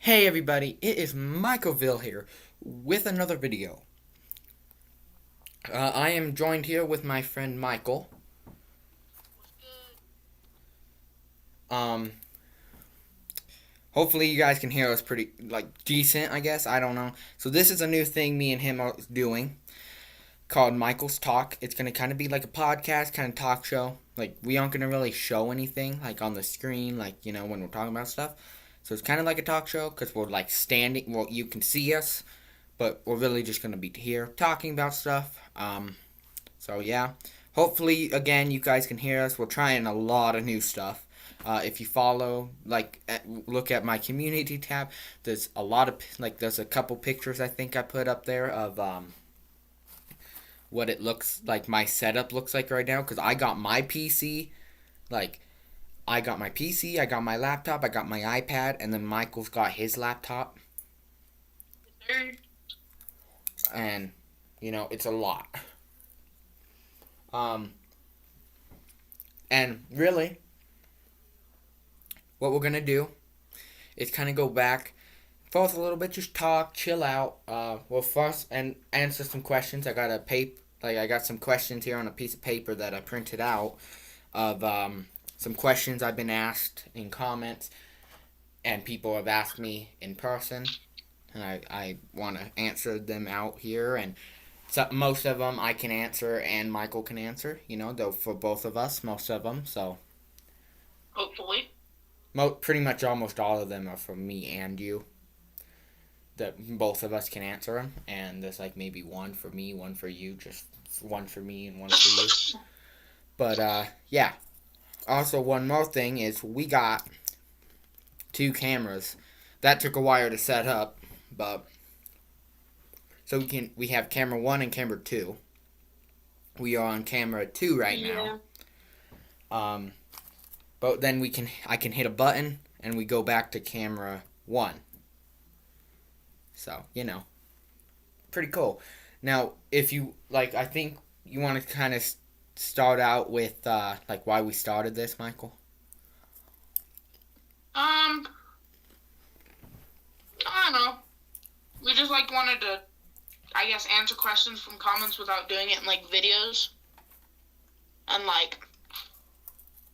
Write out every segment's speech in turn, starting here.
Hey everybody, it is Michaelville here with another video. I am joined here with my friend Michael. Um, Hopefully you guys can hear us pretty, decent, I guess. I don't know. So this is a new thing me and him are doing called Michael's Talk. It's going to kind of be like a podcast, kind of talk show. Like, we aren't going to really show anything, like, on the screen, when we're talking about stuff. So it's kind of like a talk show because we're, standing. Well, you can see us, but we're really just going to be here talking about stuff. So yeah. Hopefully, again, you guys can hear us. We're trying a lot of new stuff. If you follow, look at my community tab, there's a lot of, there's a couple pictures I think I put up there of, what it looks like, my setup looks like right now, because I got my PC, I got my PC, I got my laptop, I got my iPad, and then Michael's got his laptop. And, it's a lot. And really, what we're going to do is kind of go back forth a little bit, just talk, chill out. Well, first, and answer some questions. I got I got some questions here on a piece of paper that I printed out of some questions I've been asked in comments, and people have asked me in person, and I want to answer them out here. And so most of them I can answer, and Michael can answer. Though for both of us, most of them. So Hopefully. pretty much almost all of them are from me and you. That both of us can answer them, and there's maybe one for me, one for you, just one for me and one for you. But yeah. Also, one more thing is we got two cameras. That took a while to set up, but so we have camera 1 and camera 2. We are on camera 2 right now. But then I can hit a button and we go back to camera 1. So, pretty cool. Now, if you I think you want to kind of start out with why we started this, Michael. I don't know. We just wanted to, I guess, answer questions from comments without doing it in videos. And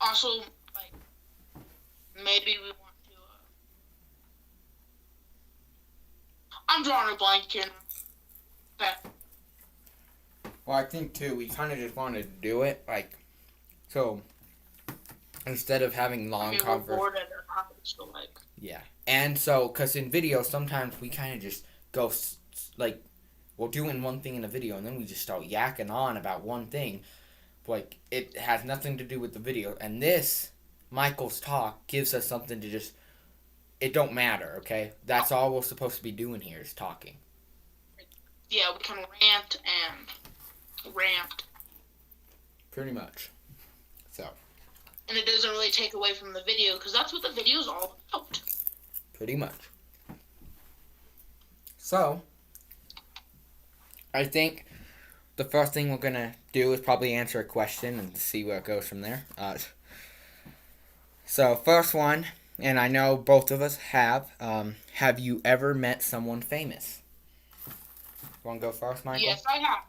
also maybe we want to I'm drawing a blank here. Okay. Well, I think too we kind of just wanted to do it so instead of having long conversations. Yeah. And so, because in video, sometimes we kind of just go, we're doing one thing in a video, and then we just start yakking on about one thing. It has nothing to do with the video. And this, Michael's Talk, gives us something to just, it don't matter, okay? That's all we're supposed to be doing here is talking. Yeah, we can rant and rant. Pretty much. So. And it doesn't really take away from the video, because that's what the video is all about. Pretty much. So, I think the first thing we're going to do is probably answer a question and see where it goes from there. So, first one, and I know both of us have you ever met someone famous? You want to go first, Michael? Yes, I have.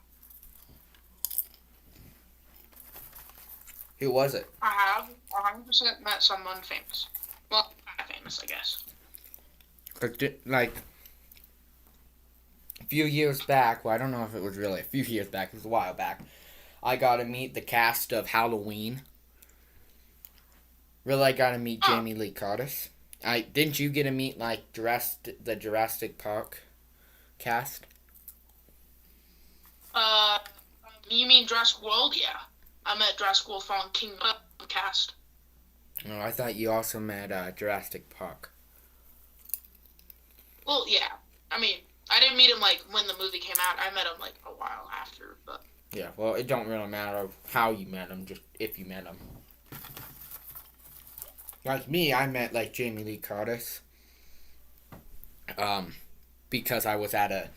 Who was it? I have 100% met someone famous. Well, kind of famous, I guess. A few years back, well, I don't know if it was really a few years back, it was a while back, I got to meet the cast of Halloween. Really, I got to meet Jamie Lee Curtis. Didn't you get to meet, the Jurassic Park cast? You mean Jurassic World? Yeah. I met Jurassic World Fallen Kingdom cast. Oh, I thought you also met Jurassic Park. Well, yeah. I mean, I didn't meet him when the movie came out. I met him a while after, but yeah. Well, it don't really matter how you met him, just if you met him. Like me, I met Jamie Lee Curtis. Because I was at a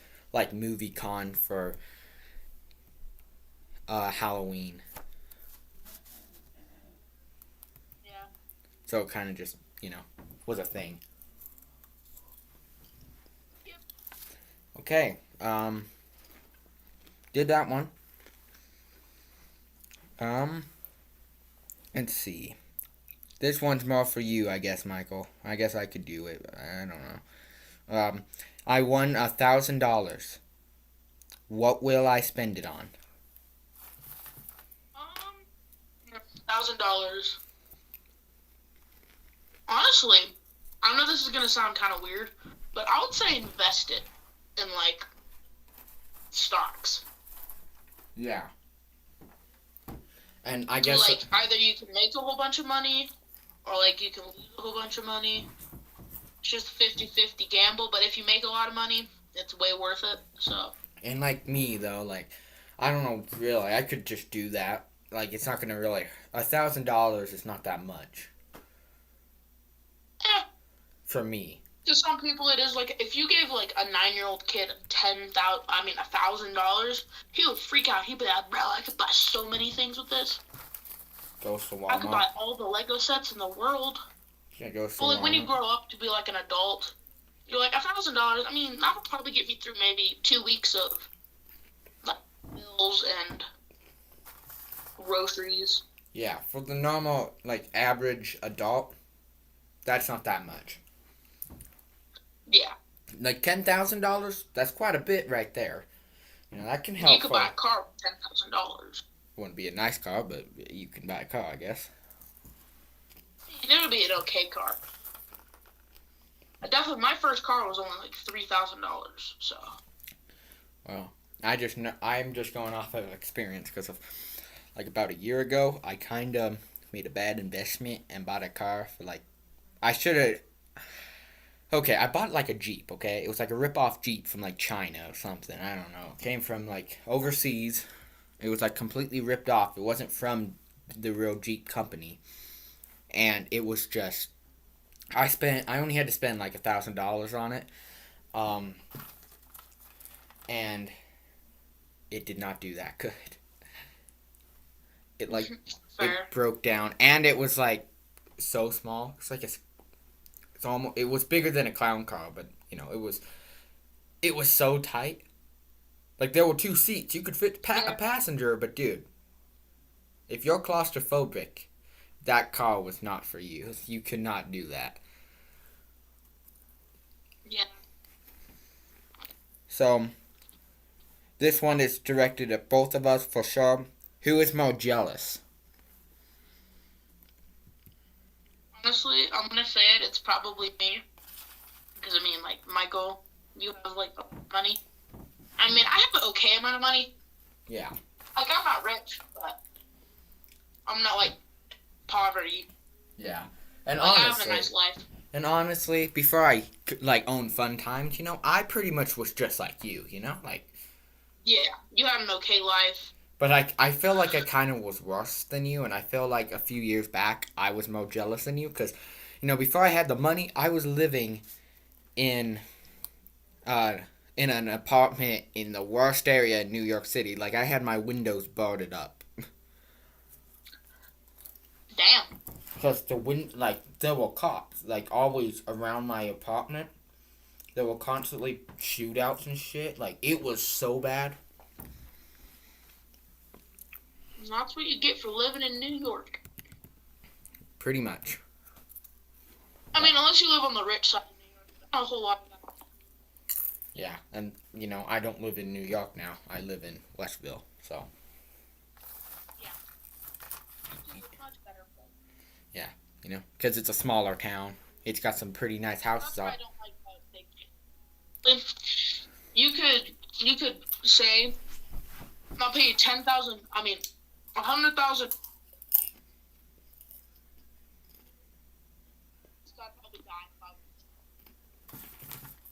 movie con for Halloween. yeah. So it kind of just was a thing. Okay. Did that one. Um, let's see. This one's more for you, I guess, Michael. I guess I could do it. I don't know. I won $1,000. What will I spend it on? $1,000. Honestly, I know this is gonna sound kind of weird, but I would say invest it in like stocks. Yeah. And I guess Like either you can make a whole bunch of money, or like you can lose a whole bunch of money. It's just a 50-50 gamble, but if you make a lot of money, it's way worth it. So. and like me though, like I don't know really. I could just do that. Like it's not gonna really. $1,000 is not that much Eh, for me. to some people it is. Like if you gave like a 9-year-old kid $1,000, he would freak out. He'd be like, "Bro, I could buy so many things with this. Goes to I could buy Walmart. all the Lego sets in the world." Yeah, goes to But like when you Walmart. grow up to be like an adult, you're like $1,000. I mean, that'll probably get me through maybe 2 weeks of like bills and groceries. Yeah, for the normal like average adult, that's not that much. Yeah, Like $10,000, that's quite a bit right there. You know that can you help could buy for. a car with $10,000. Wouldn't be a nice car, but you can buy a car, I guess. It would be an okay car. Definitely, my first car was only like $3,000. So Well, I'm just going off of experience because of like about a year ago, I kind of made a bad investment and bought a car for like I should have. Okay, I bought like a Jeep. Okay, it was like a rip-off Jeep from like China or something. I don't know. It came from like overseas. It was like completely ripped off. It wasn't from the real Jeep company, and it was just I only had to spend like $1,000 on it, um, and it did not do that good. It like it fair. broke down, and it was like so small. It's almost it was bigger than a clown car, but you know it was so tight. Like there were two seats, you could fit a Yeah, passenger, but dude, if you're claustrophobic, that car was not for you. You could not do that. yeah. So this one is directed at both of us for sure. Who is more jealous? Honestly, I'm gonna say it. It's probably me because I mean, like Michael, you have like money. I mean, I have an okay amount of money. Yeah. Like I'm not rich, but I'm not like poverty. Yeah. And Like I have a honestly, nice life. before I like owned Fun Times, I pretty much was just like you, like. Yeah, you have an okay life. But I feel like I kind of was worse than you, and I feel like a few years back I was more jealous than you because, before I had the money, I was living in uh in an apartment in the worst area in New York City. Like I had my windows boarded up Damn. because there were cops like always around my apartment. There were constantly shootouts and shit. Like it was so bad. That's what you get for living in New York. Pretty much. I mean, unless you live on the rich side of New York, not a whole lot. Yeah, and I don't live in New York now. I live in Westville, so. Yeah. It's a much better place. Because it's a smaller town. It's got some pretty nice houses That's why out. I don't like big. You could say I'll pay you 10,000. I mean, 100,000. I'd probably die in 5 minutes.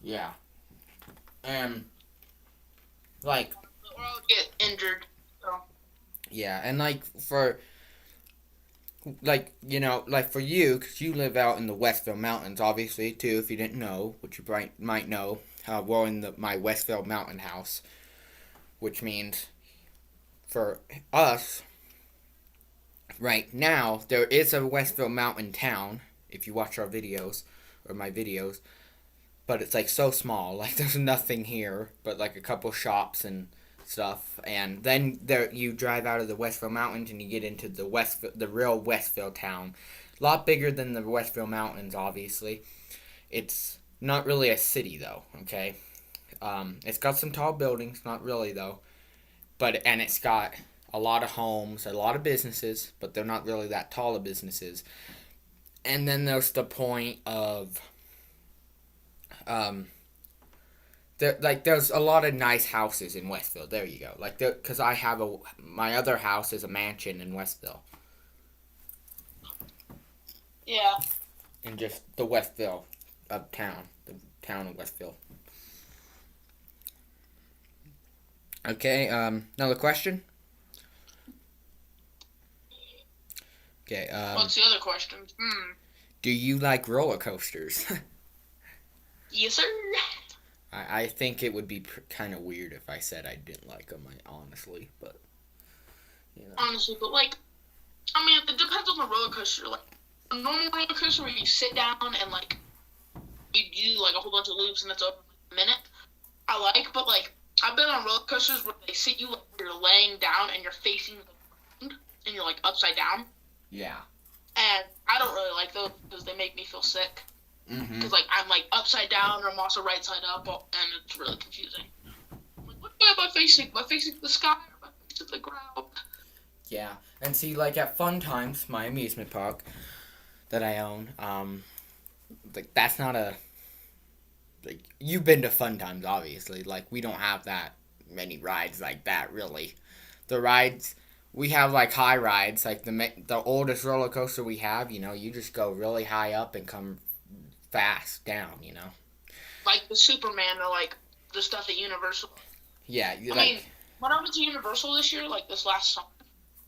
Yeah. And, like, Or I would get injured. So yeah, and, like for you, because you live out in the Westville Mountains, obviously, too, if you didn't know, which you might know, we're in my Westville Mountain house, which means for us, right now, there is a Westville Mountain town, if you watch our videos, or my videos, but it's like so small. Like there's nothing here but like a couple shops and stuff. And then there you drive out of the Westville Mountains and you get into the real Westville town. A lot bigger than the Westville Mountains, obviously. It's not really a city though. Okay, it's got some tall buildings, not really though. And it's got a lot of homes, a lot of businesses, but they're not really that tall of businesses. And then there's the point of there's a lot of nice houses in Westville. There you go. Like because I have my other house is a mansion in Westville. Yeah. In just the Westville of town, the town of Westville. Okay. Another question. Okay. What's the other question? Do you like roller coasters? Yes, sir. I think it would be kind of weird if I said I didn't like them, honestly, but you know. Honestly, but like, I mean, it depends on the roller coaster. Like, a normal roller coaster where you sit down and like you do like a whole bunch of loops and it's over in a minute. I like, but like I've been on roller coasters where they sit you like you're laying down and you're facing the ground and you're like upside down. Yeah. And I don't really like those because they make me feel sick. Because like I'm like upside down or I'm also right side up, and it's really confusing. Like, what way am I facing? Am I facing the sky or am I facing the ground? Yeah, and see, like at Fun Times, my amusement park that I own, like that's not a like you've been to Fun Times, obviously. Like we don't have that many rides like that, really. The rides we have like high rides, like the oldest roller coaster we have. You know, you just go really high up and come fast down, you know. Like the Superman or like the stuff at Universal. Yeah, I mean, when I went to Universal this year, like this last summer,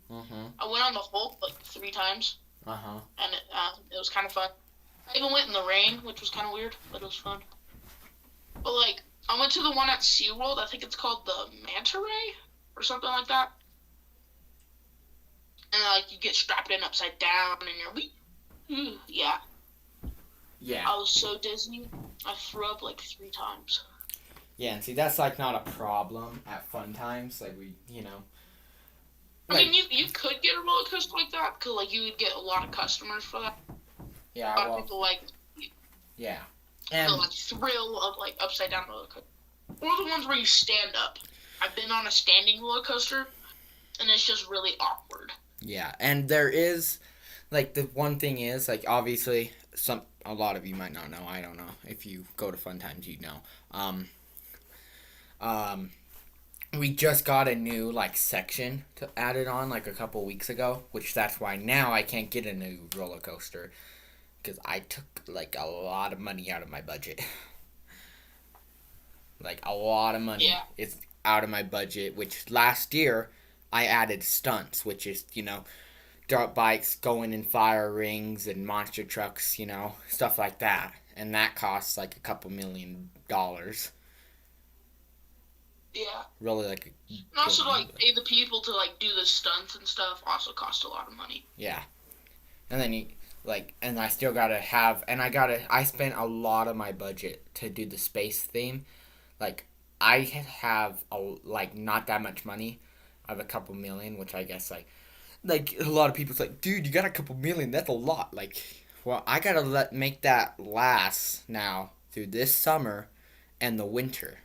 I went on the Hulk like 3 times. And it was kind of fun. I even went in the rain, which was kind of weird, but it was fun. But like, I went to the one at SeaWorld. I think it's called the Manta Ray or something like that. And like you get strapped in upside down and you're yeah. Yeah. I was so dizzy. I threw up like 3 times. Yeah, and see, that's like not a problem at Fun Times. Like we, you know. I mean, you could get a roller coaster like that because like you would get a lot of customers for that. Yeah. A lot of people like. Yeah. And the like thrill of like upside down roller coaster, or the ones where you stand up. I've been on a standing roller coaster, and it's just really awkward. Yeah, and there is, like, the one thing is, like, obviously, a lot of you might not know. I don't know. If you go to Fun Times, you know. We just got a new, like, section added on, like, a couple weeks ago, which that's why now I can't get a new roller coaster, because I took, like, a lot of money out of my budget. Like, a lot of money is out of my budget, which last year I added stunts, which is, you know, dirt bikes going in fire rings and monster trucks, you know, stuff like that. And that costs like a couple $1 million. Yeah. Really, like. And also, like, pay the people to, like, do the stunts and stuff also cost a lot of money. Yeah. And then and I still gotta have, and I spent a lot of my budget to do the space theme. Like, I have, not that much money. I have a couple million, which I guess, like a lot of people's like, dude, you got a couple million, that's a lot. Like, well, I gotta make that last now through this summer and the winter.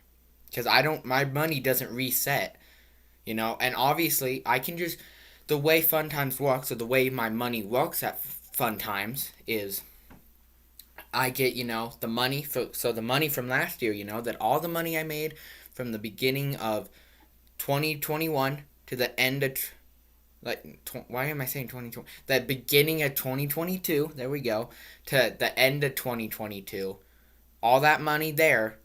Because my money doesn't reset, you know, and obviously I can just, the way Fun Times works, or the way my money works at Fun Times is, I get, you know, the money, so the money from last year, you know, that all the money I made from the beginning of 2021 to the end of, why am I saying 2020? The beginning of 2022, there we go, to the end of 2022, all that money there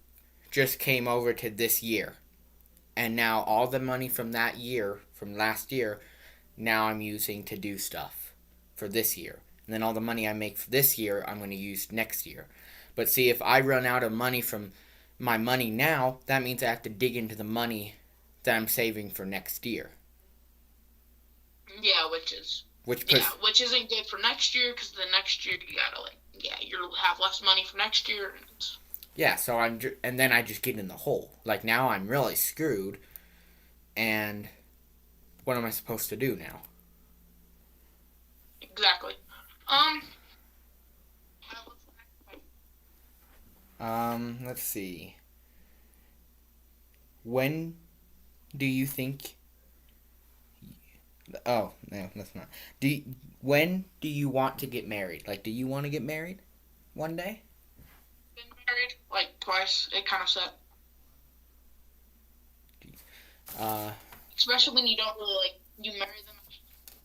just came over to this year. And now all the money from that year, from last year, now I'm using to do stuff for this year. And then all the money I make for this year, I'm going to use next year. But see, if I run out of money from my money now, that means I have to dig into the money that I'm saving for next year. Yeah, which isn't good for next year, because the next year you gotta you'll have less money for next year. Yeah, so and then I just get in the hole. Like now I'm really screwed, and what am I supposed to do now? Exactly. Let's see. When do you think? Oh no, that's not. When do you want to get married? Like, do you want to get married one day? Been married like twice. It kind of sucked. Uh, Especially when you don't really like you marry them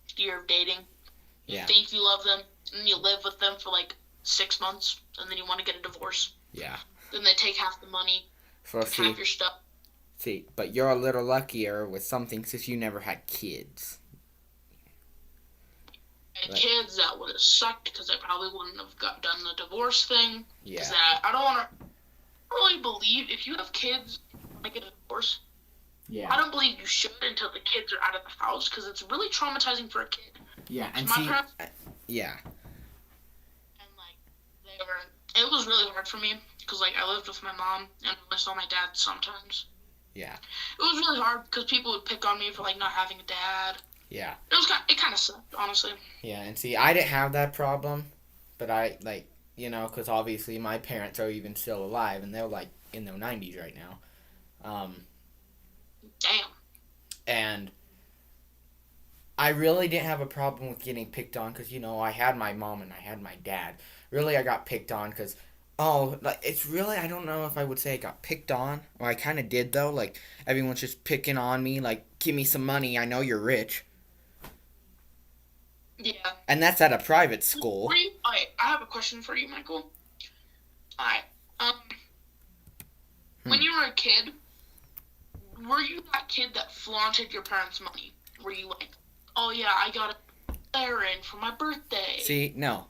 after year of dating. You yeah, think you love them, and you live with them for like 6 months, and then you want to get a divorce. yeah. Then they take half the money, So half your stuff. but you're a little luckier with something since you never had kids. And kids, that would have sucked because I probably wouldn't have done the divorce thing. Yeah. I don't want to really believe if you have kids and get a divorce. Yeah. I don't believe you should until the kids are out of the house because it's really traumatizing for a kid. Yeah, and my parents, yeah. And like it was really hard for me because like I lived with my mom and I saw my dad sometimes. Yeah. It was really hard because people would pick on me for like not having a dad. Yeah. It kind of sucked, honestly. Yeah, and see, I didn't have that problem, but I because obviously my parents are even still alive, and they're like in their 90s right now. Damn. And I really didn't have a problem with getting picked on because I had my mom and I had my dad. Really, I got picked on because it's really, I don't know if I would say I got picked on, or I kind of did though. Like everyone's just picking on me, like give me some money. I know you're rich. Yeah. And that's at a private school. Alright, I have a question for you, Michael. Alright. When you were a kid, were you that kid that flaunted your parents' money? Were you like, oh yeah, I got a errand for my birthday? See, no.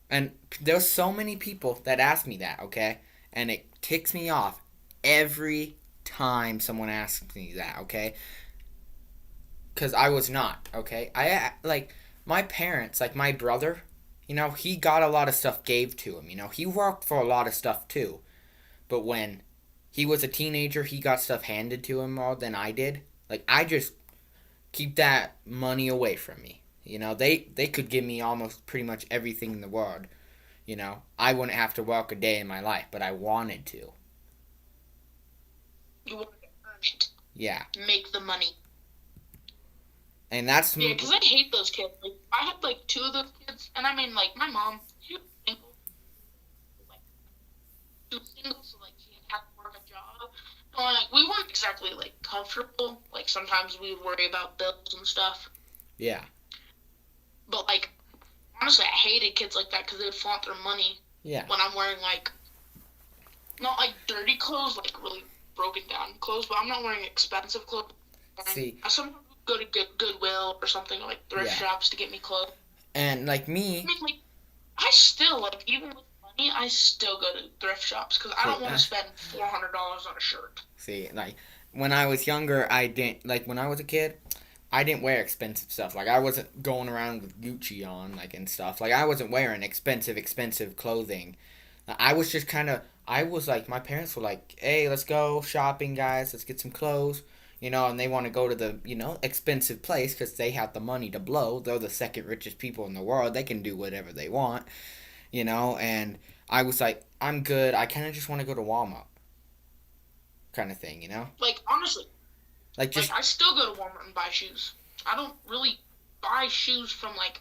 And there's so many people that ask me that, okay? And it ticks me off every time someone asks me that, okay? Because I was not, okay? My parents, like my brother, he got a lot of stuff gave to him, he worked for a lot of stuff too. But when he was a teenager, he got stuff handed to him more than I did. Like, I just keep that money away from me. They could give me almost pretty much everything in the world. I wouldn't have to work a day in my life, but I wanted to. You wanted to earn it. Yeah. Make the money. And that's... Yeah, because I hate those kids. Like, I had, like, two of those kids, and I mean, like, my mom, she was single. Like, she was single, so, like, she had to work a job. And, like, we weren't exactly, like, comfortable. Like, sometimes we would worry about bills and stuff. Yeah. But, like, honestly, I hated kids like that because they would flaunt their money. Yeah. When I'm wearing, like, not, like, dirty clothes, like, really broken down clothes, but I'm not wearing expensive clothes. See. I sometimes go to Goodwill or something, like, thrift shops to get me clothes. And, like, me... I mean, like, I still, like, even with money, I still go to thrift shops because I don't want to spend $400 on a shirt. See, like, when I was younger, I didn't... Like, when I was a kid... I didn't wear expensive stuff. Like, I wasn't going around with Gucci on, like, and stuff. Like, I wasn't wearing expensive clothing. I was just kind of... I was like... My parents were like, hey, let's go shopping, guys. Let's get some clothes. And they want to go to the, expensive place because they have the money to blow. They're the second richest people in the world. They can do whatever they want, And I was like, I'm good. I kind of just want to go to Walmart kind of thing, Like, honestly... Like, I still go to Walmart and buy shoes. I don't really buy shoes from, like,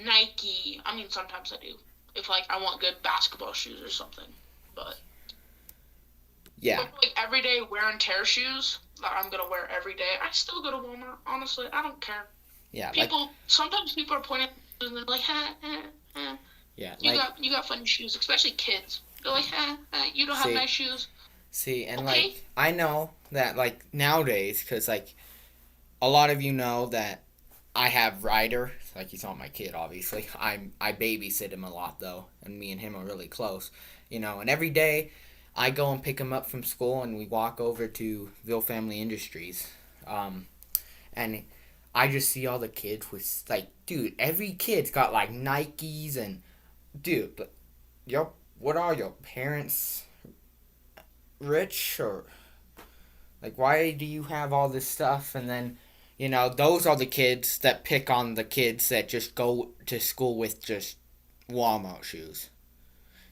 Nike. I mean, sometimes I do. If, like, I want good basketball shoes or something. But... Yeah. But, like, everyday wear and tear shoes that I'm going to wear every day, I still go to Walmart. Honestly, I don't care. Yeah. Sometimes people are pointing and they're like, Yeah. You got funny shoes, especially kids. They're like, you don't have nice shoes. See, and, okay. like, I know that, like, nowadays, because, like, a lot of you know that I have Ryder. Like, he's not my kid, obviously. I babysit him a lot, though, and me and him are really close. And every day I go and pick him up from school, and we walk over to Ville Family Industries. And I just see all the kids with, like, dude, every kid's got, like, Nikes and, dude, but what are your parents rich or like why do you have all this stuff and then those are the kids that pick on the kids that just go to school with just Walmart shoes.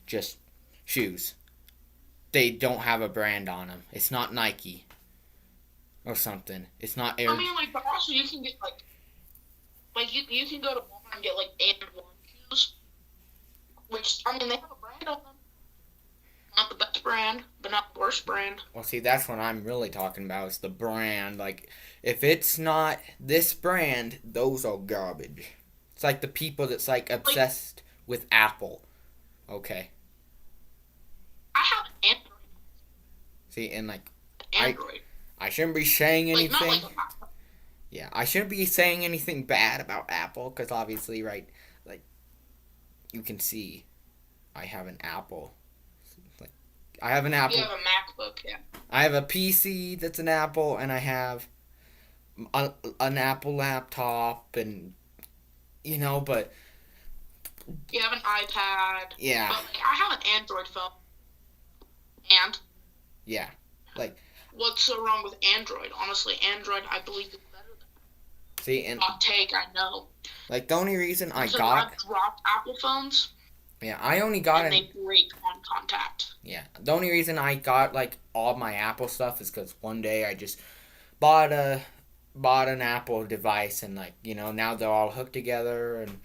Just shoes. They don't have a brand on them. It's not Nike or something. It's not Air. I mean, like, but also you can get you can go to Walmart and get like Air One shoes, which I mean they have a brand on them. Not the best brand, but not the worst brand. Well, see, that's what I'm really talking about. Is the brand. Like, if it's not this brand, those are garbage. It's like the people that's like obsessed with Apple. Okay. I have an Android. See, and like Android. I shouldn't be saying anything. Like, not like yeah, I shouldn't be saying anything bad about Apple because obviously, right? Like, you can see, I have an Apple. Like, I have an Apple. You have a MacBook, yeah. I have a PC that's an Apple, and I have an Apple laptop, and but you have an iPad. Yeah. But like, I have an Android phone. And yeah, like what's so wrong with Android? Honestly, Android I believe is better than. See, and hot take, I know. Like the only reason I've dropped Apple phones. Yeah, I only got and they break on contact. Yeah, the only reason I got like all my Apple stuff is because one day I just bought an Apple device and like now they're all hooked together and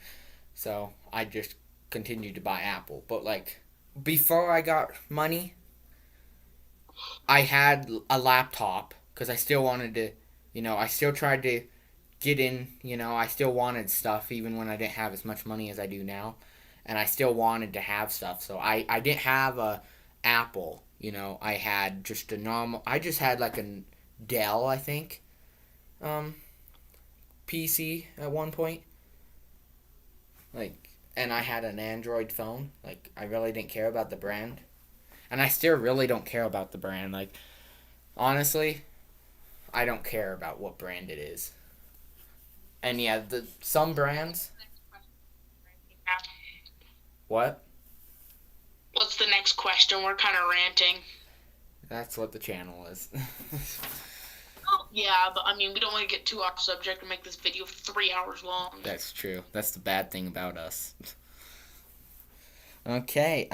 so I just continued to buy Apple. But like before I got money, I had a laptop because I still wanted to, I still tried to get in, I still wanted stuff even when I didn't have as much money as I do now. And I still wanted to have stuff. So I didn't have a Apple, I had just a normal, I just had like a Dell, I think, PC at one point. Like, and I had an Android phone. Like, I really didn't care about the brand. And I still really don't care about the brand. Like, honestly, I don't care about what brand it is. And yeah, some brands. What? What's the next question? We're kind of ranting. That's what the channel is. Oh, yeah, but I mean, we don't want to get too off subject and make this video 3 hours long. That's true. That's the bad thing about us. Okay,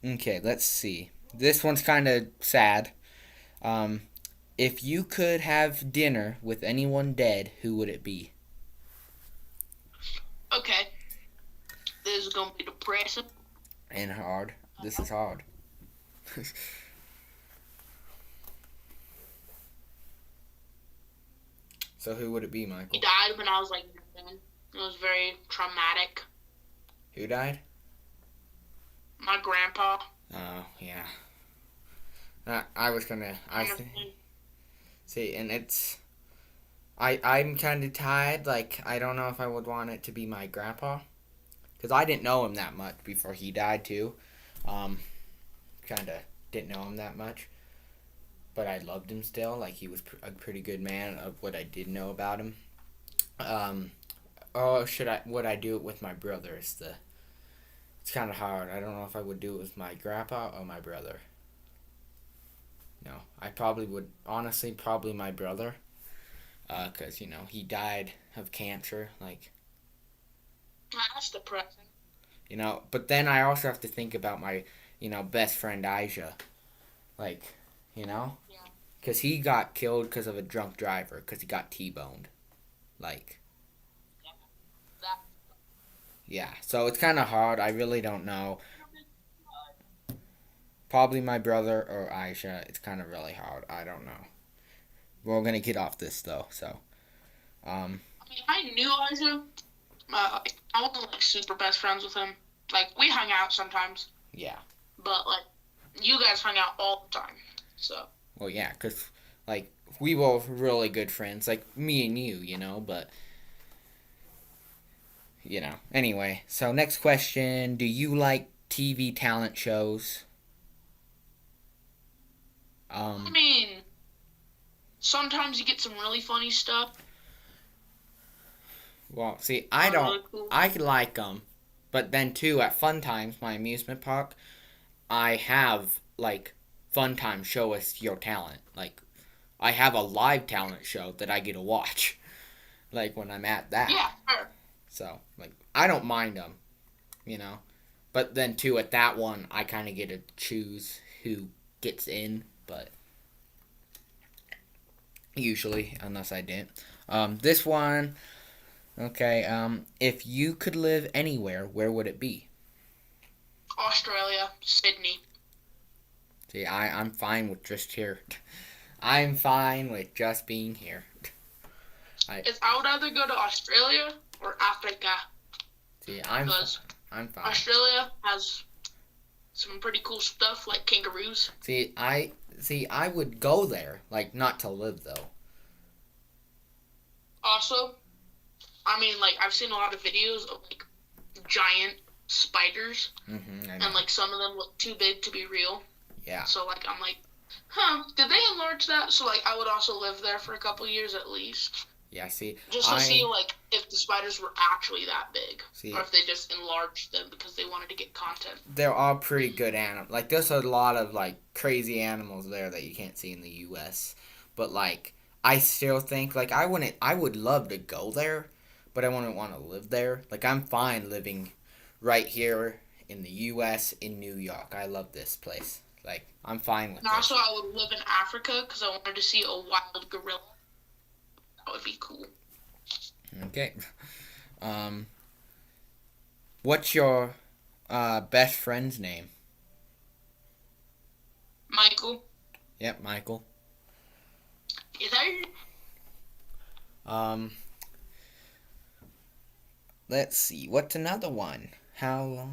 okay, let's see. This one's kind of sad. If you could have dinner with anyone dead, who would it be? Okay. This is going to be depressing. And hard. This is hard. So who would it be, Michael? He died when I was like 9. It was very traumatic. Who died? My grandpa. Oh, yeah. I was gonna... See, and it's... I'm kind of tired. Like, I don't know if I would want it to be my grandpa. Because I didn't know him that much before he died, too. Kind of didn't know him that much. But I loved him still. Like, he was a pretty good man of what I did know about him. Would I do it with my brother? It's kind of hard. I don't know if I would do it with my grandpa or my brother. No, I probably would, honestly, probably my brother. Because, he died of cancer, like... That's depressing. But then I also have to think about my, best friend Aisha. Like, Yeah. Because he got killed because of a drunk driver, because he got T-boned. Like... Yeah, so it's kind of hard. I really don't know. Probably my brother or Aisha. It's kind of really hard. I don't know. We're going to get off this, though, so... I mean, I knew Aisha. I wasn't, like, super best friends with him. Like, we hung out sometimes. Yeah. But, like, you guys hung out all the time, so... Well, yeah, because, like, we were really good friends. Like, me and you, but... Anyway, so next question. Do you like TV talent shows? I mean, sometimes you get some really funny stuff. Well, see, I don't. Really cool. I like them, but then too at Fun Times, my amusement park, I have like Fun Time show us your talent. Like I have a live talent show that I get to watch. Like when I'm at that. Yeah, sure. So like I don't mind them, you know. But then too at that one I kind of get to choose who gets in, but usually unless I didn't. This one, okay. If you could live anywhere, where would it be? Australia, Sydney. See, I'm fine with just here. I'm fine with just being here. I would either go to Australia or Africa. See, I'm fine. Australia has some pretty cool stuff like kangaroos. See, I would go there, like not to live though. Also, I mean, like I've seen a lot of videos of like giant spiders, and like some of them look too big to be real. Yeah. So like I'm like, did they enlarge that? So like I would also live there for a couple years at least. Yeah, see, just to see like if the spiders were actually that big, or if they just enlarged them because they wanted to get content. They're all pretty good animals. Like there's a lot of like crazy animals there that you can't see in the U.S. But like I still think like I would love to go there, but I wouldn't want to live there. Like I'm fine living right here in the U.S. in New York. I love this place. Like I'm fine with it. Also, I would live in Africa because I wanted to see a wild gorilla. That would be cool. Okay. What's your best friend's name? Michael. Yep, Michael. Is that let's see. What's another one? How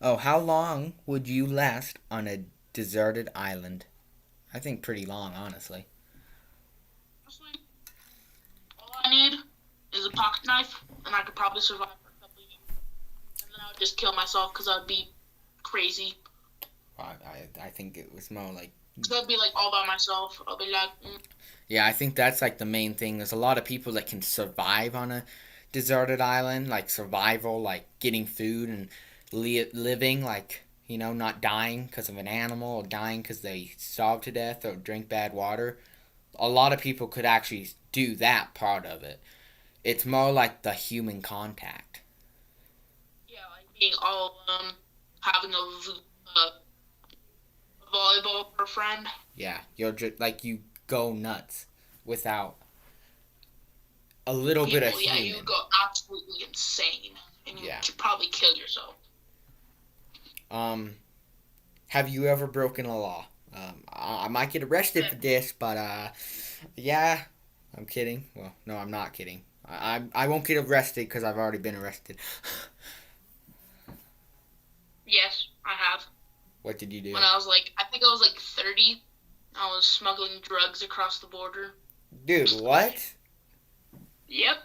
long would you last on a deserted island? I think pretty long, honestly. All I need is a pocket knife, and I could probably survive for a couple of years. And then I would just kill myself because I would be crazy. I think it was more like... So I'd be like all by myself. I'll be like... Yeah, I think that's like the main thing. There's a lot of people that can survive on a deserted island, like survival, like getting food and living, like, you know, not dying because of an animal or dying because they starve to death or drink bad water. A lot of people could actually do that part of it. It's more like the human contact. Yeah, like being all having a volleyball for a friend. Yeah, you're just like you go nuts without a little bit of human. Yeah, you go absolutely insane, and you should probably kill yourself. Have you ever broken a law? I might get arrested for this, but yeah, I'm kidding. Well, no, I'm not kidding. I won't get arrested because I've already been arrested. Yes, I have. What did you do? When I think I was like 30, I was smuggling drugs across the border. Dude, what? Yep.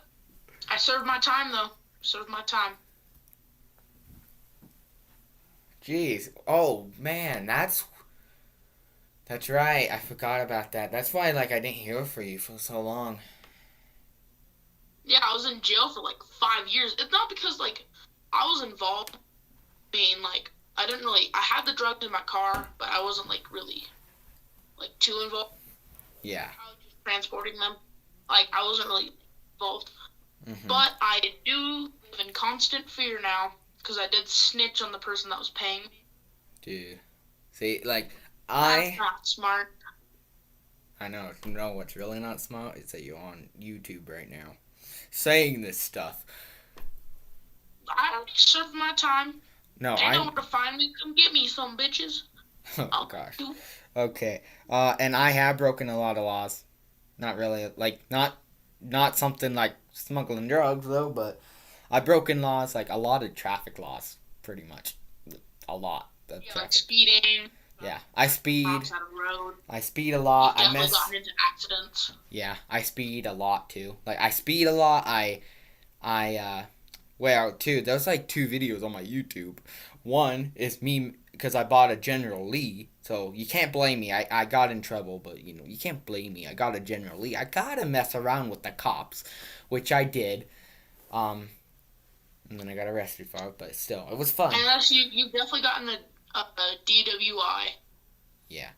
I served my time, though. Served my time. Jeez. Oh, man, that's right. I forgot about that. That's why, like, I didn't hear from you for so long. Yeah, I was in jail for, like, 5 years. It's not because, like, I was involved being, like, I had the drugs in my car, but I wasn't, like, really, like, too involved. Yeah. I was just transporting them. Like, I wasn't really involved. Mm-hmm. But I do live in constant fear now, because I did snitch on the person that was paying me. Dude. See, like, That's not smart. I know. No, what's really not smart is that you're on YouTube right now saying this stuff. I already served my time. No, they know where to find me. Come get me, some bitches. Oh, gosh. Okay. And I have broken a lot of laws. Not really, like, not something like smuggling drugs, though, but I've broken laws, like, a lot of traffic laws, pretty much. A lot. Like speeding. Yeah, I speed. On the road. I speed a lot. You've definitely gotten into accidents. Yeah, I speed a lot, too. Like, I speed a lot. Well, too, there's like 2 videos on my YouTube. One is me, because I bought a General Lee, so you can't blame me. I got in trouble, but, you know, you can't blame me. I got a General Lee. I gotta mess around with the cops, which I did. And then I got arrested for it, but still, it was fun. Unless you've definitely gotten a DWI. Yeah.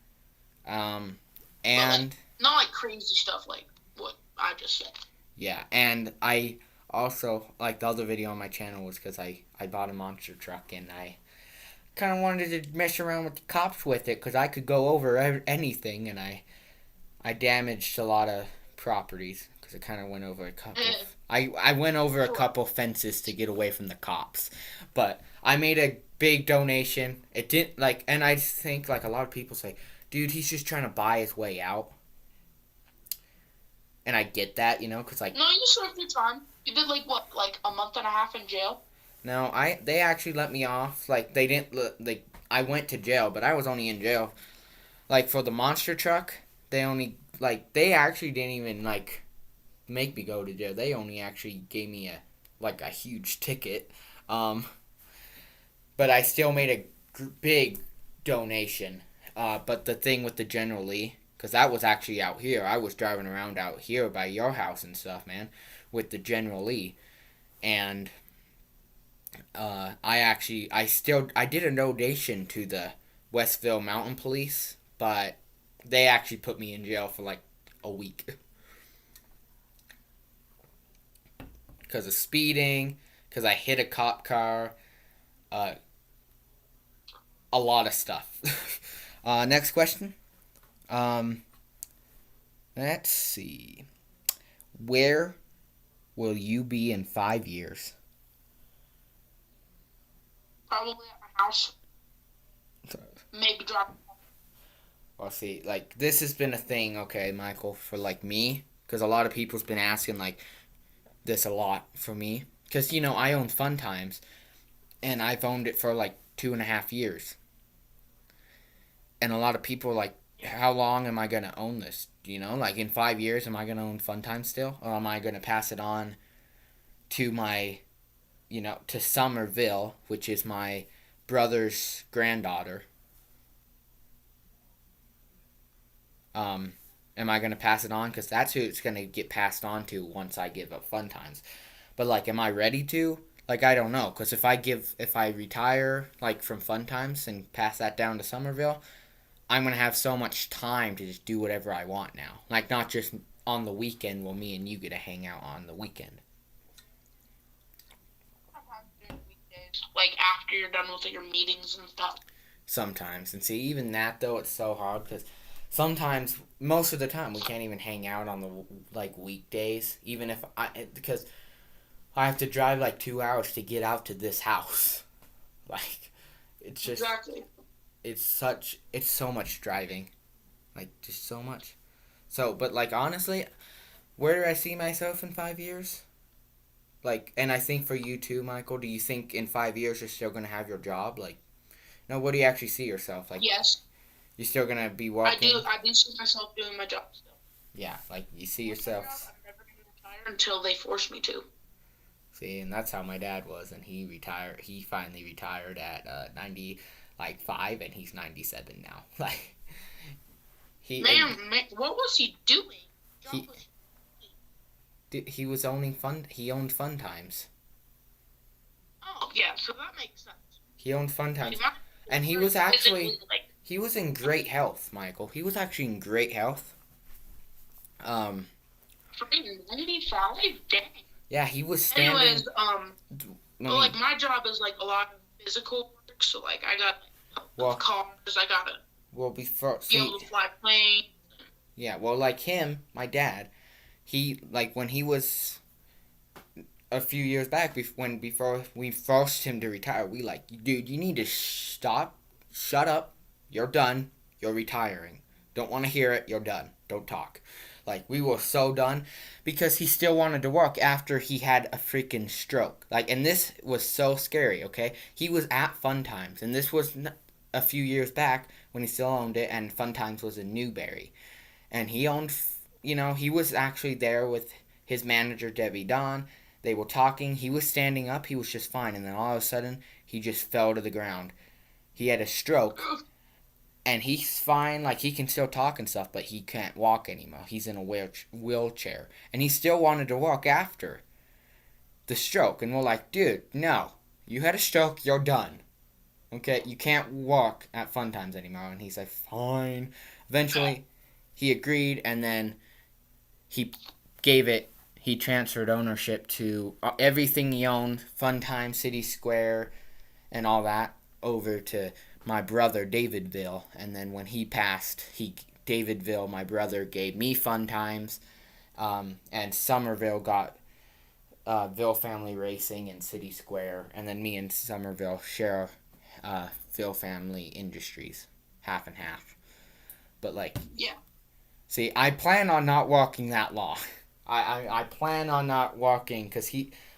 And not like crazy stuff like what I just said. Yeah, and I also, like, the other video on my channel was because I bought a monster truck and I kind of wanted to mess around with the cops with it because I could go over anything, and I damaged a lot of properties because I kind of went over a couple. I went over a couple fences to get away from the cops, but I made a big donation. It didn't and I think like a lot of people say, dude, he's just trying to buy his way out. And I get that, because like... No, you served your time. You did like what, like a month and a half in jail? No, they actually let me off. Like, they didn't, I went to jail, but I was only in jail. Like, for the monster truck, they actually didn't even, make me go to jail. They only actually gave me a huge ticket. But I still made a big donation. But the thing with the General Lee, because that was actually out here. I was driving around out here by your house and stuff, man, with the General Lee. And I did a donation to the Westville Mountain Police, but they actually put me in jail for like a week. Because of speeding, because I hit a cop car, a lot of stuff. Next question. Let's see. Where will you be in 5 years? Probably at my house. Maybe drop. Well, see, this has been a thing, okay, Michael, for, me. Because a lot of people's been asking, this a lot for me. Because, I own Fun Times. And I've owned it for, 2.5 years. And a lot of people are like, how long am I going to own this? In 5 years, am I going to own Fun Times still? Or am I going to pass it on to my... to Somerville, which is my brother's granddaughter. Am I going to pass it on? Because that's who it's going to get passed on to once I give up Fun Times. But, am I ready to? I don't know. Because if I retire, from Fun Times and pass that down to Somerville, I'm going to have so much time to just do whatever I want now. Not just on the weekend when me and you get to hang out on the weekend. After you're done with your meetings and stuff. Sometimes. And see, even that, though, it's so hard because sometimes, most of the time, we can't even hang out on the, weekdays. Even because I have to drive, 2 hours to get out to this house. It's just... Exactly. It's so much driving. Just so much. So, but, honestly, where do I see myself in 5 years? And I think for you too, Michael, do you think in 5 years you're still going to have your job? No, what do you actually see yourself? Yes. You're still going to be working? I do see myself doing my job still. Yeah, you see yourself... I'm never going to retire until they force me to. See, and that's how my dad was, and he retired. He finally retired at 95, and he's 97 now. Man, what was he doing? He was owning Fun. He owned Fun Times. Oh yeah, so that makes sense. He owned Fun Times, and he was actually he was in great health, Michael. He was actually in great health. 95, dang. Yeah, he was standing. Anyways, my job is a lot of physical work, so I got cars, I gotta be able to fly planes. Yeah, well, him, my dad. He, when he was a few years back, before we forced him to retire, we dude, you need to shut up, you're done, you're retiring. Don't want to hear it, you're done, don't talk. We were so done, because he still wanted to work after he had a freaking stroke. And this was so scary, okay? He was at Fun Times, and this was a few years back when he still owned it, and Fun Times was in Newberry. And he owned... he was actually there with his manager, Debbie Don. They were talking. He was standing up. He was just fine. And then all of a sudden, he just fell to the ground. He had a stroke. And he's fine. He can still talk and stuff, but he can't walk anymore. He's in a wheelchair. And he still wanted to walk after the stroke. And we're like, dude, no. You had a stroke. You're done. Okay, you can't walk at Fun Times anymore. And he's like, fine. Eventually, he agreed, and then he he transferred ownership to everything he owned, Fun Times, City Square, and all that, over to my brother, Davidville. And then when he passed, Davidville, my brother, gave me Fun Times, and Somerville got Ville Family Racing and City Square, and then me and Somerville share Ville Family Industries, half and half. But yeah. See, I plan on not walking that long. I plan on not walking because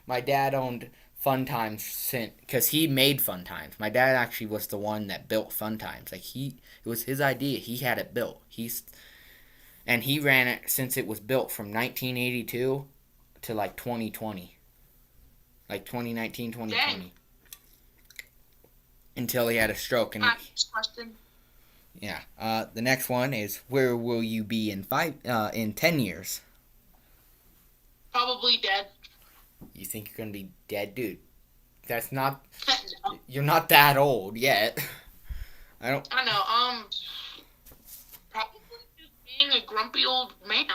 my dad owned Fun Times because he made Fun Times. My dad actually was the one that built Fun Times. It was his idea. He had it built. And he ran it since it was built from 1982 to 2020. 2019, 2020. Dang. Until he had a stroke. And question. Yeah. The next one is, where will you be in 10 years? Probably dead. You think you're gonna be dead, dude? That's not. No. You're not that old yet. I know. Probably just being a grumpy old man.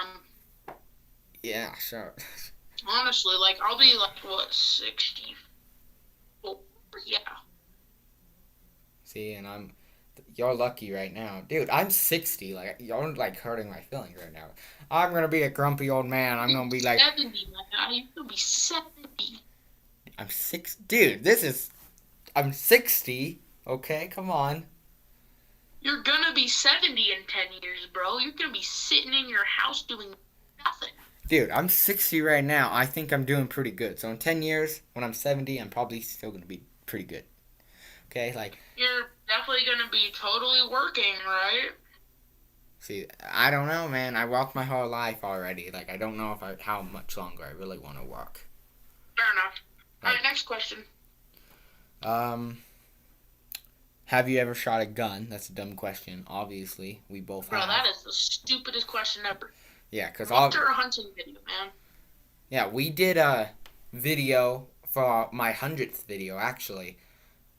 Yeah, sure. Honestly, I'll be 60? Yeah. See, and you're lucky right now. Dude, I'm 60. You're hurting my feelings right now. I'm gonna be a grumpy old man. I'm gonna be 70, man. You're gonna be 70. I'm 6. Dude, I'm 60. Okay, come on. You're gonna be 70 in 10 years, bro. You're gonna be sitting in your house doing nothing. Dude, I'm 60 right now. I think I'm doing pretty good. So in 10 years, when I'm 70, I'm probably still gonna be pretty good. Okay, You're definitely gonna be totally working, right? See, I don't know, man. I walked my whole life already. I don't know how much longer I really want to walk. Fair enough. All right, next question. Have you ever shot a gun? That's a dumb question. Obviously, we both have. Bro, that is the stupidest question ever. Yeah, because after a hunting video, man. Yeah, we did a video for my 100th video, actually.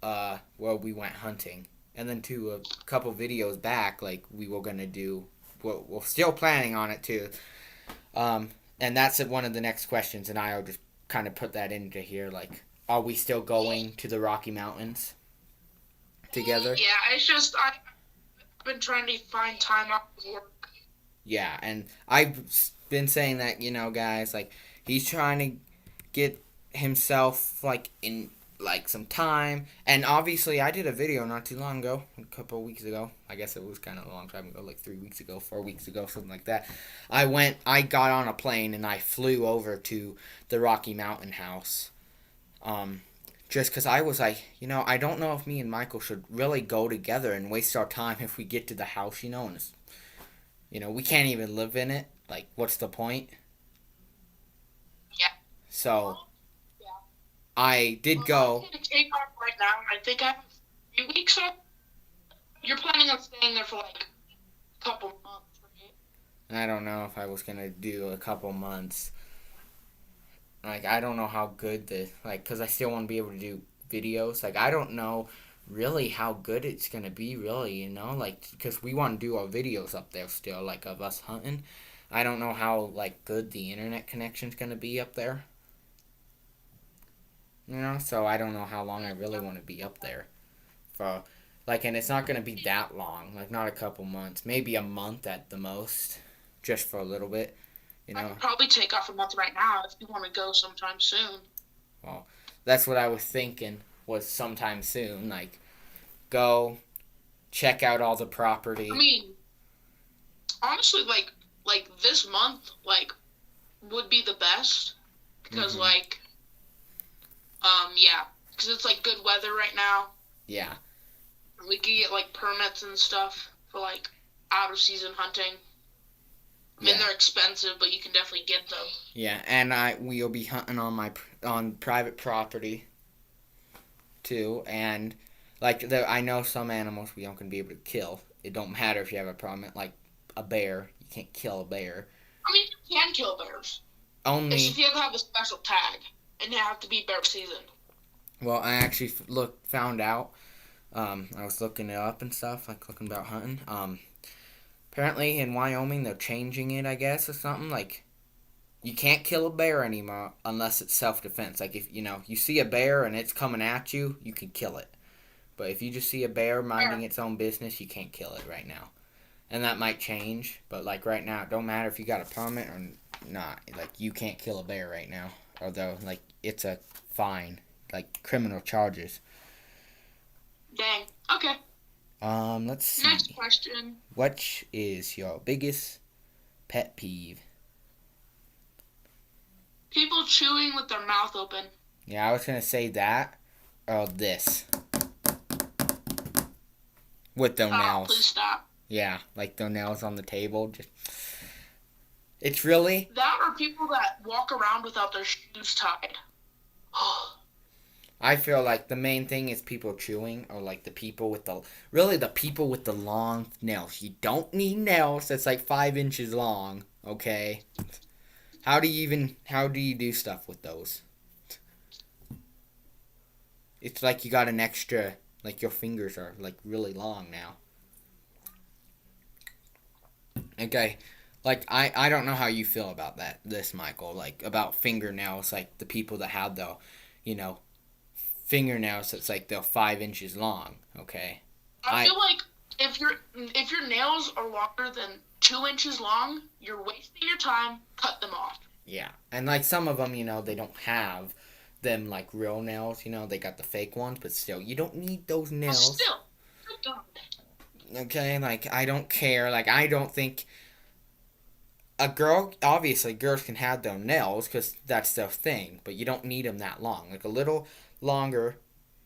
Where we went hunting, and then a couple videos back, we were gonna do. We're still planning on it too, and that's one of the next questions, and I'll just kind of put that into here. Are we still going to the Rocky Mountains together? Yeah, it's just I've been trying to find time off of work. Yeah, and I've been saying that, guys, he's trying to get himself in. Some time, and obviously I did a video not too long ago, a couple of weeks ago. I guess it was kind of a long time ago, 3 weeks ago, 4 weeks ago, something like that. I got on a plane and I flew over to the Rocky Mountain house, just because I was I don't know if me and Michael should really go together and waste our time if we get to the house, and it's, we can't even live in it. What's the point? Yeah. So I did go. I'm going to take off right now. I think I have a few weeks up. You're planning on staying there for a couple months, right? I don't know if I was going to do a couple months. I don't know how good because I still want to be able to do videos. I don't know really how good it's going to be, really, because we want to do our videos up there still, of us hunting. I don't know how, good the internet connection's going to be up there. So I don't know how long I really want to be up there for, and it's not going to be that long, not a couple months, maybe a month at the most, just for a little bit, I could probably take off a month right now if you want to go sometime soon. Well, that's what I was thinking, was sometime soon, go check out all the property. I mean, honestly, this month, would be the best, because, yeah, because it's good weather right now. Yeah. We can get permits and stuff for out of season hunting. I mean, they're expensive, but you can definitely get them. Yeah, and we'll be hunting on private property too, and I know some animals we aren't gonna be able to kill. It don't matter if you have a permit, a bear. You can't kill a bear. I mean, you can kill bears. Only if you have to have a special tag. And you have to be bear season. Well, I actually found out I was looking it up and stuff, like looking about hunting. Apparently in Wyoming they're changing it, I guess, or something. Like you can't kill a bear anymore unless it's self-defense. Like if you see a bear and it's coming at you, you can kill it. But if you just see a bear minding its own business, you can't kill it right now. And that might change, but like right now, it don't matter if you got a permit or not. Like you can't kill a bear right now, although like it's a fine, like criminal charges. Dang. Okay. Let's see. Next question. What is your biggest pet peeve? People chewing with their mouth open. Yeah, I was gonna say that or this with their nails. Please stop. Yeah, like their nails on the table. Just it's really that, or people that walk around without their shoes tied. I feel like the main thing is people chewing, or like the people with the long nails. You don't need nails that's like 5 inches long, okay? How do you do stuff with those? It's like you got an extra, like your fingers are like really long now. Okay, like I don't know how you feel about this, Michael, like about fingernails, like the people that have the, you know, fingernails that's like they're 5 inches long. Okay. I feel like if your nails are longer than 2 inches long, you're wasting your time. Cut them off. Yeah, and like some of them, they don't have them like real nails. They got the fake ones, but still, you don't need those nails. Still, good God. Okay, like I don't care. Like I don't think obviously girls can have their nails because that's their thing, but you don't need them that long. Like a little longer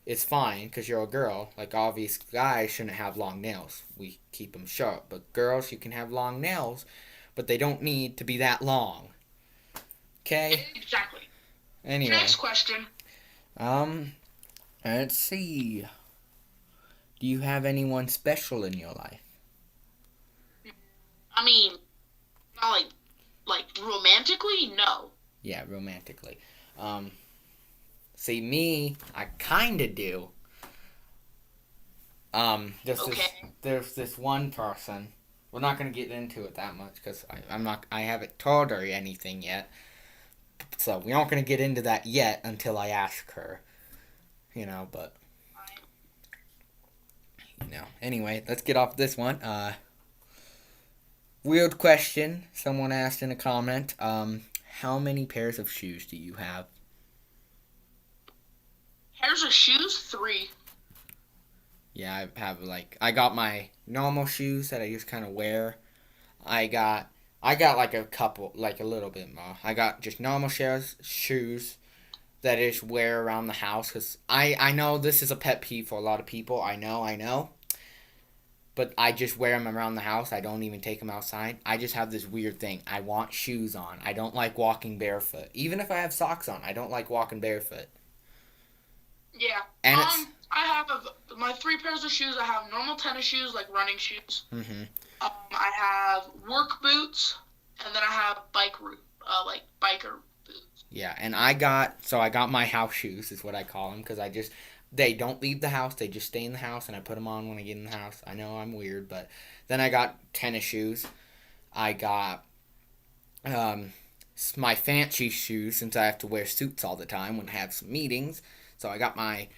is fine because you're a girl. Like obvious guys shouldn't have long nails. We keep them short, but girls, you can have long nails, but they don't need to be that long. Okay. Exactly. Anyway. Next question. Let's see. Do you have anyone special in your life? I mean, not like romantically, no. Yeah, romantically. See, me, I kinda do. There's this one person. We're not gonna get into it that much because I haven't told her anything yet. So we aren't gonna get into that yet until I ask her. But anyway, let's get off this one. Weird question. Someone asked in a comment. How many pairs of shoes do you have? Pairs of shoes? 3. Yeah, I got my normal shoes that I just kind of wear. I got like a couple, like a little bit more. I got just normal shoes that I just wear around the house because I know this is a pet peeve for a lot of people. I know. But I just wear them around the house. I don't even take them outside. I just have this weird thing. I want shoes on. I don't like walking barefoot. Even if I have socks on, I don't like walking barefoot. Yeah. And I have my 3 pairs of shoes. I have normal tennis shoes, like running shoes. Mm-hmm. I have work boots, and then I have biker boots. Yeah, and I got my house shoes is what I call them because they don't leave the house. They just stay in the house, and I put them on when I get in the house. I know I'm weird, but then I got tennis shoes. I got my fancy shoes since I have to wear suits all the time when I have some meetings. So I got my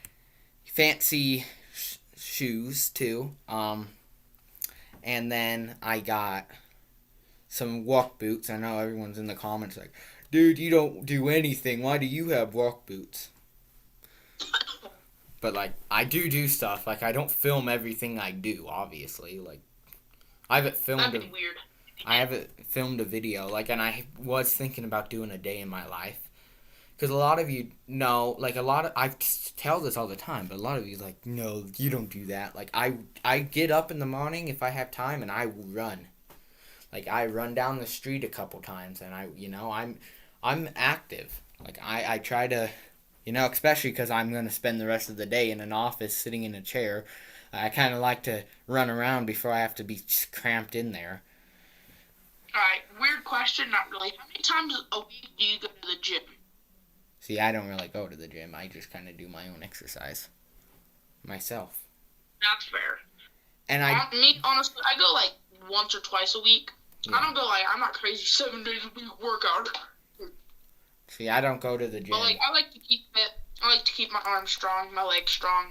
fancy shoes too. And then I got some work boots. I know everyone's in the comments like, dude, you don't do anything. Why do you have work boots? But, like, I do stuff. Like, I don't film everything I do, obviously. Like, I haven't filmed That'd be weird. I haven't filmed a video. Like, and I was thinking about doing a day in my life. Because a lot of you know, like, I tell this all the time, but a lot of you like, no, you don't do that. Like, I get up in the morning if I have time, and I run. Like, I run down the street a couple times, and I'm active. Like, I try to... especially because I'm going to spend the rest of the day in an office sitting in a chair. I kind of like to run around before I have to be cramped in there. Alright, weird question, not really. How many times a week do you go to the gym? See, I don't really go to the gym. I just kind of do my own exercise. Myself. That's fair. And me, honestly, I go like once or twice a week. Yeah. I don't go like, I'm not crazy 7 days a week workout. See, I don't go to the gym. But like, I like to keep fit. I like to keep my arms strong, my legs strong.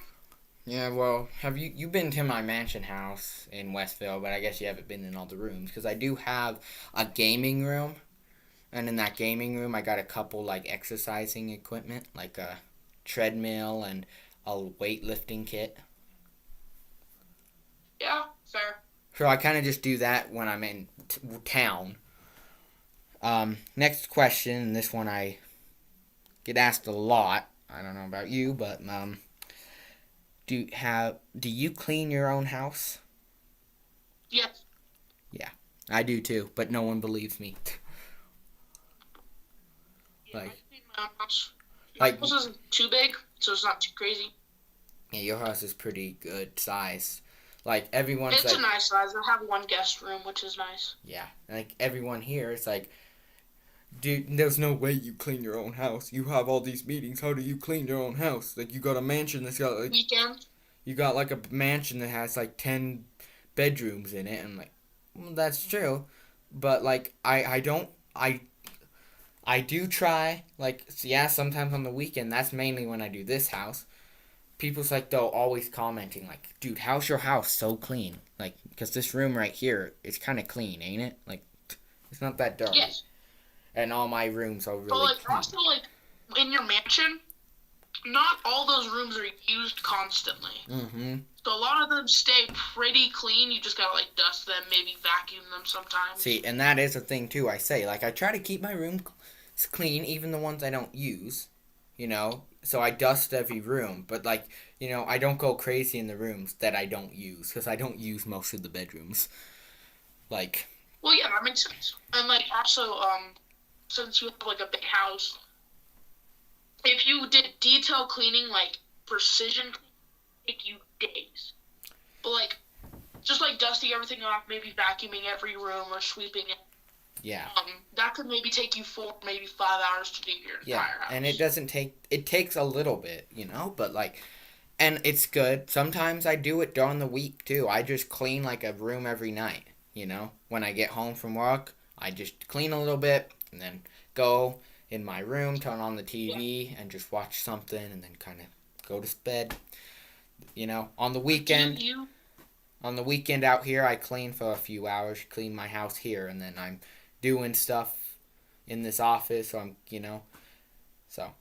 Yeah, well, have you've been to my mansion house in Westville, but I guess you haven't been in all the rooms, because I do have a gaming room, and in that gaming room I got a couple like exercising equipment, like a treadmill and a weightlifting kit. Yeah, fair. So I kind of just do that when I'm in town. Next question, and this one I get asked a lot. I don't know about you, but do you clean your own house? Yes. Yeah, I do too, but no one believes me. Yeah, I clean my own house. My house isn't too big, so it's not too crazy. Yeah, your house is pretty good size. Like everyone's It's a nice size. I have one guest room, which is nice. Yeah, like everyone here is like, dude, there's no way you clean your own house. You have all these meetings. How do you clean your own house? Like, you got a mansion that's got like Weekend. You got like a mansion that has like 10 bedrooms in it. And like, well, that's true, but like I do try, like, yeah, sometimes on the weekend. That's mainly when I do this house. People's like, they'll always commenting like, dude, how's your house so clean? Like, because this room right here is kind of clean, ain't it? Like, it's not that dirty. Yes. And all my rooms are really but like clean. also like in your mansion, not all those rooms are used constantly. Mm-hmm. So a lot of them stay pretty clean. You just gotta like dust them, maybe vacuum them sometimes. See, and that is a thing too. I say, like, I try to keep my room clean, even the ones I don't use. You know, so I dust every room, but like, you know, I don't go crazy in the rooms that I don't use, because I don't use most of the bedrooms. Like. Well, yeah, that makes sense. And like also, since you have like a big house, if you did detail cleaning, like precision, cleaning, it'd take you days. But like, just like dusting everything off, maybe vacuuming every room or sweeping it. Yeah. That could maybe take you 4, maybe 5 hours to do your entire house. And it takes a little bit, you know, but like, and it's good. Sometimes I do it during the week too. I just clean like a room every night, you know. When I get home from work, I just clean a little bit and then go in my room, turn on the TV, and just watch something, and then kind of go to bed. You know, on the weekend. On the weekend out here, I clean for a few hours, clean my house here, and then I'm doing stuff in this office, or I'm, you know, so,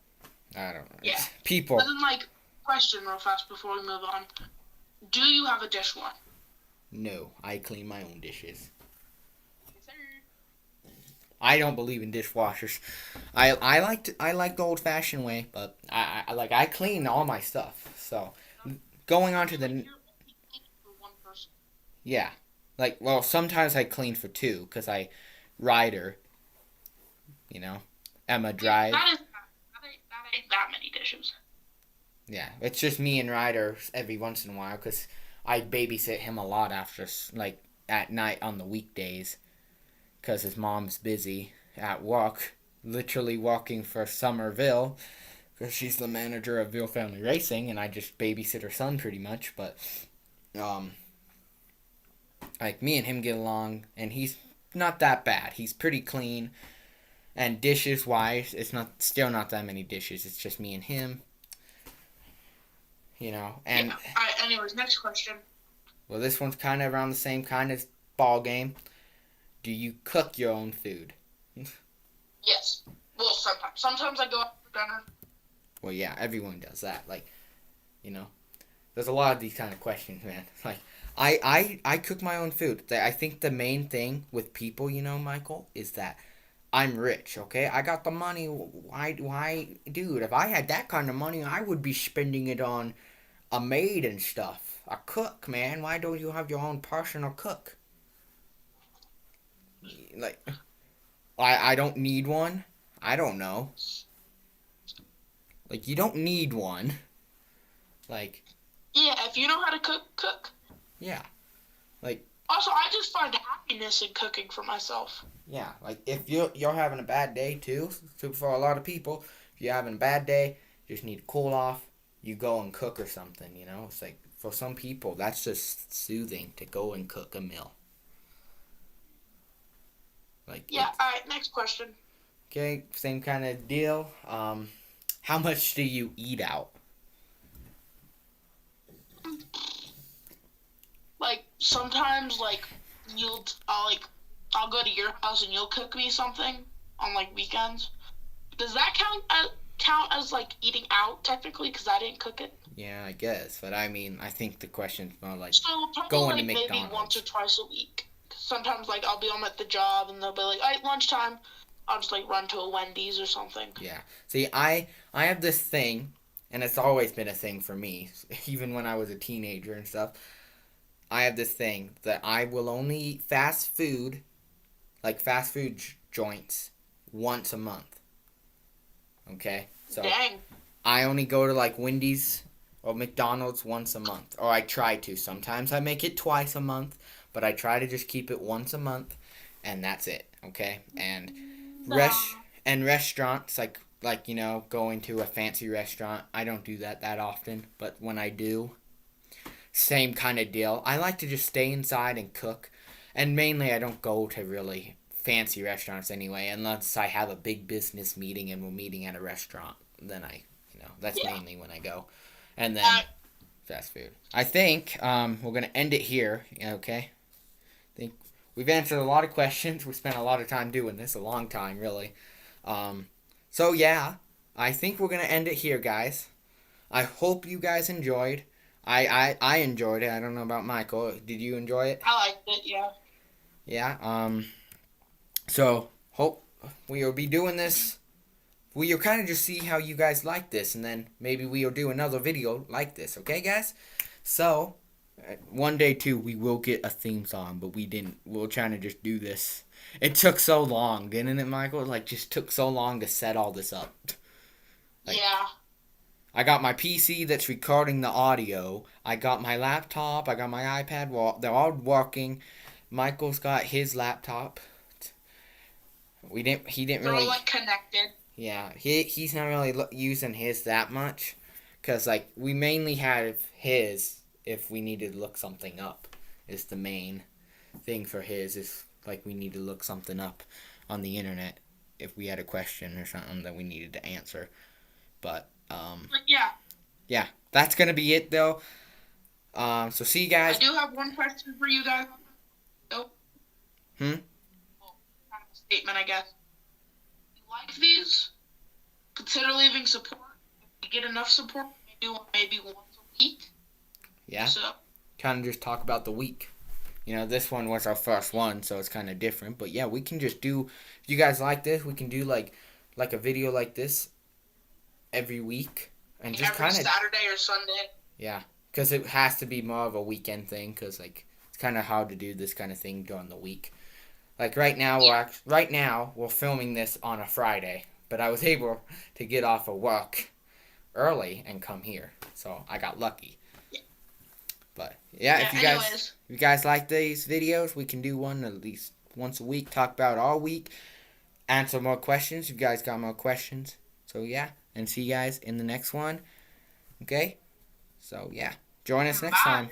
I don't know. Yeah. People. But then, like, question real fast before we move on. Do you have a dishwasher? No, I clean my own dishes. I don't believe in dishwashers. I like the old-fashioned way, but I clean all my stuff. So, going on to the. Yeah, like, well, sometimes I clean for 2 because I Ryder, you know, Emma drive. That ain't that many dishes. Yeah, it's just me and Ryder every once in a while because I babysit him a lot after, like, at night on the weekdays because his mom's busy at work, literally working for Somerville because she's the manager of Ville Family Racing, and I just babysit her son pretty much, but, like, me and him get along, and he's not that bad. He's pretty clean, and dishes-wise, it's still not that many dishes. It's just me and him, you know, and... Yeah. Anyways, next question. Well, this one's kind of around the same kind of ball game. Do you cook your own food? Yes. Well, sometimes. Sometimes I go out for dinner. Well, yeah, everyone does that. Like, you know, there's a lot of these kind of questions, man. Like, I cook my own food. I think the main thing with people, you know, Michael, is that I'm rich, okay? I got the money. Why, dude, if I had that kind of money, I would be spending it on a maid and stuff. A cook, man. Why don't you have your own personal cook? Like, I don't need one. I don't know. Like, you don't need one. Like... Yeah, if you know how to cook. Yeah. Like... Also, I just find happiness in cooking for myself. Yeah, like, if you're having a bad day, too, so for a lot of people, if you're having a bad day, you just need to cool off, you go and cook or something, you know? It's like, for some people, that's just soothing to go and cook a meal. Like, yeah, alright, next question. Okay, same kind of deal. How much do you eat out? Like, sometimes, like, I'll go to your house and you'll cook me something on, like, weekends. Does that count as like, eating out, technically, because I didn't cook it? Yeah, I guess. But, I mean, I think the question's more like So, probably, going to like, McDonald's. maybe once or twice a week. Sometimes, like, I'll be on at the job, and they'll be like, all right, lunchtime. I'll just, like, run to a Wendy's or something. Yeah. See, I have this thing, and it's always been a thing for me, even when I was a teenager and stuff. I have this thing that I will only eat fast food, like fast food joints, once a month. Okay? So, Dang. I only go to, like, Wendy's or McDonald's once a month. Or I try to. Sometimes I make it twice a month, but I try to just keep it once a month, and that's it. Okay? And restaurants, like you know, going to a fancy restaurant, I don't do that often, but when I do, same kind of deal. I like to just stay inside and cook, and mainly I don't go to really fancy restaurants anyway, unless I have a big business meeting and we're meeting at a restaurant. Then that's mainly when I go, and then fast food. I think we're gonna end it here. Okay. I think we've answered a lot of questions. We spent a lot of time doing this, a long time, really. So, yeah, I think we're going to end it here, guys. I hope you guys enjoyed. I enjoyed it. I don't know about Michael. Did you enjoy it? I liked it, yeah. Yeah, so, hope we will be doing this. We'll kind of just see how you guys like this, and then maybe we'll do another video like this, okay, guys? So, one day, too, we will get a theme song, but we didn't. We're trying to just do this. It took so long, didn't it, Michael? It, like, just took so long to set all this up. Like, yeah. I got my PC that's recording the audio. I got my laptop. I got my iPad. Well, they're all working. Michael's got his laptop. He didn't They're really... all, like, connected. Yeah, he's not really using his that much. Because, like, we mainly have his... if we need to look something up, is the main thing for his. Is like we need to look something up on the internet if we had a question or something that we needed to answer. But yeah, that's gonna be it though. So see you guys. I do have one question for you guys. Nope. Well, kind of a statement, I guess. If you like these, consider leaving support. If you get enough support, maybe once a week. Yeah, kind of just talk about the week. You know, this one was our first one, so it's kind of different. But yeah, we can just do, if you guys like this, we can do like a video like this every week. And just kind of Saturday or Sunday. Yeah, because it has to be more of a weekend thing, because like it's kind of hard to do this kind of thing during the week. Like right now, we're filming this on a Friday, but I was able to get off of work early and come here, so I got lucky. But yeah, if you guys like these videos, we can do one at least once a week. Talk about all week, answer more questions. You guys got more questions, so yeah, and see you guys in the next one. Okay, so yeah, join us next time.